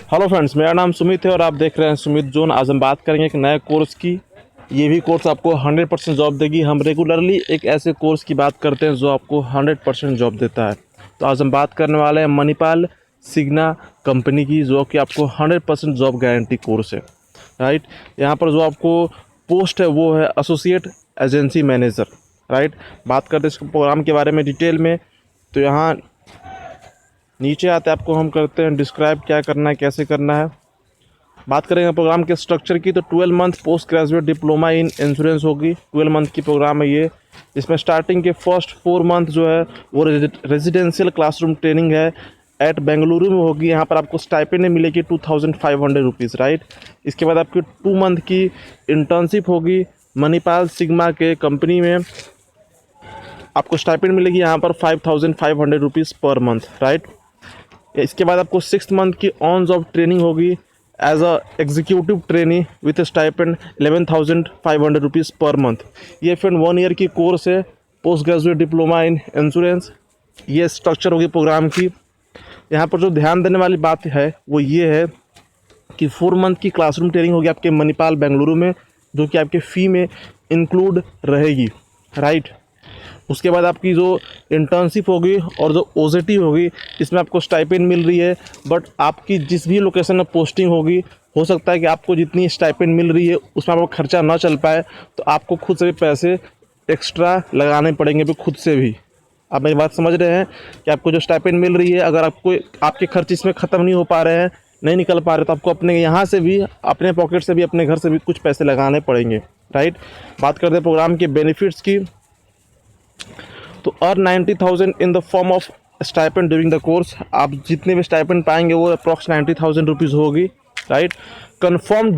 Hello friends, मेरा नाम सुमित है और आप देख रहे हैं सुमित जोन। आज हम बात करेंगे एक नए कोर्स की। ये भी कोर्स आपको 100% जॉब देगी। हम रेगुलरली एक ऐसे कोर्स की बात करते हैं जो आपको 100% जॉब देता है। तो आज हम बात करने वाले हैं मणिपाल सिग्ना कंपनी की, जो कि आपको 100% जॉब गारंटी कोर्स है। राइट, यहाँ पर जो आपको पोस्ट है वो है एसोसिएट एजेंसी मैनेजर। राइट, बात करते हैं इस प्रोग्राम के बारे में डिटेल में। तो यहाँ नीचे आते आपको हम करते हैं डिस्क्राइब क्या करना है, कैसे करना है। बात करेंगे प्रोग्राम के स्ट्रक्चर की, तो 12 month post graduate diploma in insurance होगी। 12 मंथ की प्रोग्राम है ये। इसमें स्टार्टिंग के फर्स्ट 4 मंथ जो है वो रेजिडेंशियल क्लासरूम ट्रेनिंग है एट बेंगलुरु में होगी। यहाँ पर आपको स्टाइपेंड मिलेगी 2500 रुपीज़। राइट, इसके बाद आपकी 2 मंथ की इंटर्नशिप होगी मणिपाल सिग्मा के कंपनी में। आपको स्टाइपेंड मिलेगी यहाँ पर 5500 रुपीज़ पर मंथ। राइट, इसके बाद आपको 6 मंथ की ऑन जॉब ट्रेनिंग होगी as a executive trainee with stipend 11,500 rupees per month. ये फिर 1 ईयर की कोर्स है, post graduate diploma in insurance. ये स्ट्रक्चर होगी प्रोग्राम की। यहाँ पर जो ध्यान देने वाली बात है वो ये है कि 4 मंथ की क्लासरूम ट्रेनिंग होगी आपके मणिपाल बेंगलुरु में, जो कि आपके फ़ी में इंक्लूड रहेगी। राइट, उसके बाद आपकी जो इंटर्नशिप होगी और जो ओजेटी होगी, इसमें आपको स्टाइपेंड मिल रही है। बट आपकी जिस भी लोकेशन में पोस्टिंग होगी, हो सकता है कि आपको जितनी स्टाइपेंड मिल रही है उसमें आपको खर्चा ना चल पाए, तो आपको खुद से भी पैसे एक्स्ट्रा लगाने पड़ेंगे भी, खुद से भी। आप मेरी बात समझ रहे हैं कि आपको जो स्टाइपेंड मिल रही है, अगर आपको आपके खर्च इसमें ख़त्म नहीं हो पा रहे हैं, नहीं निकल पा रहे, तो आपको अपने यहाँ से भी, अपने पॉकेट से भी, अपने घर से भी कुछ पैसे लगाने पड़ेंगे। राइट, बात करते हैं प्रोग्राम के बेनिफिट्स की। तो earn 90,000 in the form of stipend during the course. आप जितने भी स्टाइपेंड पाएंगे वो अप्रॉक्स 90,000 रुपीज़ होगी। Right, confirm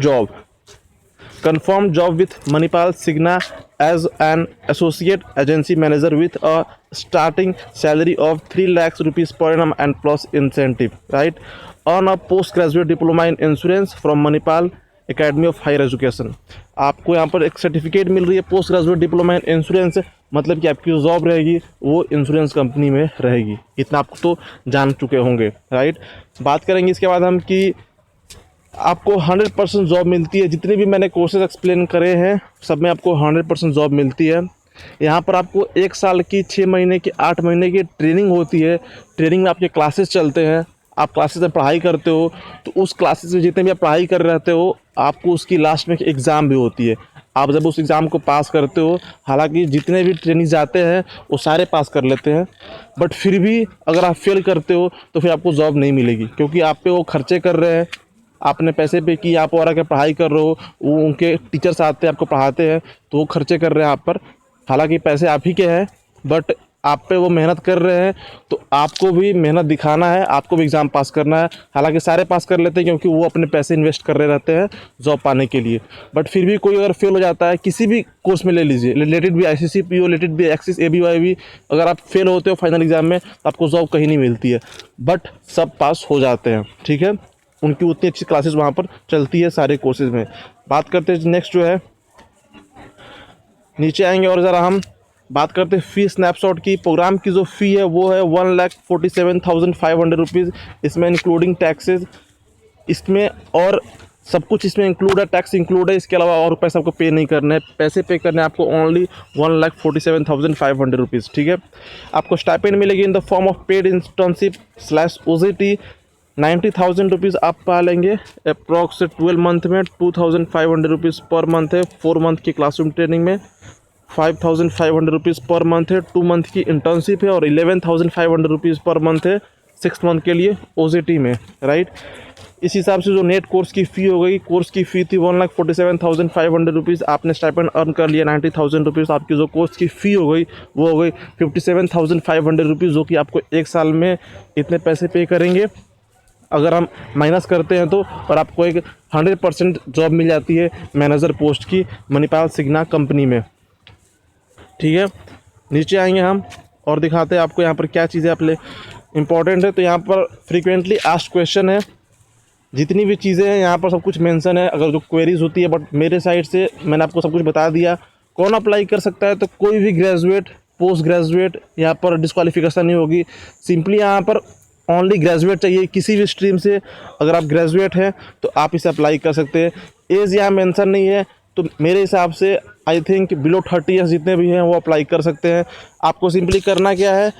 job with Manipal Cigna as an associate agency manager with a starting salary of 3 lakh rupees per annum and plus incentive. Right, earn a post graduate diploma in insurance from Manipal academy of higher education. आपको यहाँ पर एक certificate मिल रही है post graduate diploma in insurance, मतलब कि आपकी जो जॉब रहेगी वो इंश्योरेंस कंपनी में रहेगी। इतना आपको तो जान चुके होंगे। राइट, बात करेंगे इसके बाद हम कि आपको 100% जॉब मिलती है। जितने भी मैंने कोर्सेज एक्सप्लेन करे हैं सब में आपको 100% जॉब मिलती है। यहाँ पर आपको 1 साल की, 6 महीने की, 8 महीने की ट्रेनिंग होती है। ट्रेनिंग में आपके क्लासेस चलते हैं, आप क्लासेस में पढ़ाई करते हो, तो उस क्लासेस में जितने भी आप पढ़ाई कर रहते हो, आपको उसकी लास्ट में एग्ज़ाम भी होती है। आप जब उस एग्ज़ाम को पास करते हो, हालांकि जितने भी ट्रेनिंग जाते हैं वो सारे पास कर लेते हैं, बट फिर भी अगर आप फेल करते हो तो फिर आपको जॉब नहीं मिलेगी, क्योंकि आप पे वो खर्चे कर रहे हैं, आपने पैसे पे की, आप और आके पढ़ाई कर रहे हो, वो उनके टीचर्स आते हैं आपको पढ़ाते हैं, तो वो खर्चे कर रहे हैं आप पर। हालांकि पैसे आप ही के हैं, बट आप पे वो मेहनत कर रहे हैं, तो आपको भी मेहनत दिखाना है, आपको भी एग्ज़ाम पास करना है। हालांकि सारे पास कर लेते हैं क्योंकि वो अपने पैसे इन्वेस्ट कर रहे रहते हैं जॉब पाने के लिए, बट फिर भी कोई अगर फेल हो जाता है किसी भी कोर्स में, ले लीजिए रिलेटेड भी ICCPO, रिलेटेड भी एक्सिस ABYB, अगर आप फेल होते हो फाइनल एग्ज़ाम में तो आपको जॉब कहीं नहीं मिलती है, बट सब पास हो जाते हैं। ठीक है, उनकी उतनी अच्छी क्लासेस वहाँ पर चलती है सारे कोर्सेज में। बात करते हैं नेक्स्ट जो है, नीचे आएंगे और ज़रा हम बात करते हैं फ़ी स्नैपशॉट की। प्रोग्राम की जो फ़ी है वो है 1,47,500 रुपीज़, इसमें इंक्लूडिंग टैक्सेस, इसमें और सब कुछ इसमें इंक्लूड है, टैक्स इंक्लूड है। इसके अलावा और पैसा आपको पे नहीं करना है, पैसे पे करने हैं आपको ओनली 1,47,500 रुपीज़। ठीक है, आपको स्टाइपेंड मिलेगी इन the form of paid internship / OJT 90,000 rupees आप पा लेंगे अप्रॉक्स 12 मंथ में। 2,500 रुपीज़ पर मंथ है 4 मंथ की क्लासरूम ट्रेनिंग में, 5,500 रुपीज़ पर मंथ है 2 मंथ की इंटर्नशिप है, और 11,500 रुपीज़ पर मंथ है 6 मंथ के लिए OJT में। राइट, इस हिसाब से जो नेट कोर्स की फ़ी हो गई, कोर्स की फ़ी थी 1,47,500 रुपीज़, आपने स्टाइपेंड अर्न कर लिया 90,000 रुपीज़, आपकी जो कोर्स की फ़ी हो गई वो हो गई 57,500 रुपीज़, जो कि आपको 1 साल में इतने पैसे पे करेंगे अगर हम माइनस करते हैं तो, और आपको एक 100% जॉब मिल जाती है मैनेजर पोस्ट की मणिपाल सिग्ना कंपनी में। ठीक है, नीचे आएंगे हम और दिखाते हैं आपको यहाँ पर क्या चीज़ें आपके लिए इम्पॉर्टेंट है। तो यहाँ पर फ्रीक्वेंटली आस्क्ड क्वेश्चन है, जितनी भी चीज़ें हैं यहाँ पर सब कुछ मेंशन है, अगर जो क्वेरीज होती है, बट मेरे साइड से मैंने आपको सब कुछ बता दिया। कौन अप्लाई कर सकता है, तो कोई भी ग्रेजुएट, पोस्ट ग्रेजुएट, यहाँ पर डिस्क्वालिफिकेशन नहीं होगी। सिंपली यहाँ पर ओनली ग्रेजुएट चाहिए किसी भी स्ट्रीम से। अगर आप ग्रेजुएट हैं तो आप इसे अप्लाई कर सकते हैं। एज यहाँ मेंशन नहीं है, तो मेरे हिसाब से आई थिंक बिलो 30 ईयर्स जितने भी हैं वो अप्लाई कर सकते हैं। आपको सिंपली करना क्या है,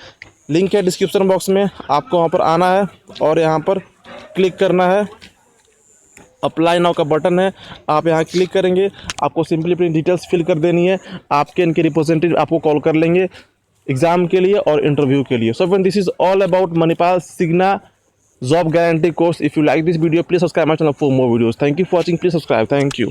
लिंक है डिस्क्रिप्शन बॉक्स में, आपको वहाँ पर आना है और यहाँ पर क्लिक करना है। अप्लाई नाउ का बटन है, आप यहाँ क्लिक करेंगे, आपको सिंपली अपनी डिटेल्स फिल कर देनी है। आपके इनके रिप्रेजेंटेटिव आपको कॉल कर लेंगे एग्ज़ाम के लिए और इंटरव्यू के लिए। So friend, this is all about Manipal Cigna job guarantee course. If you like this video, please subscribe my channel for more videos. Thank you for watching, please subscribe. Thank you.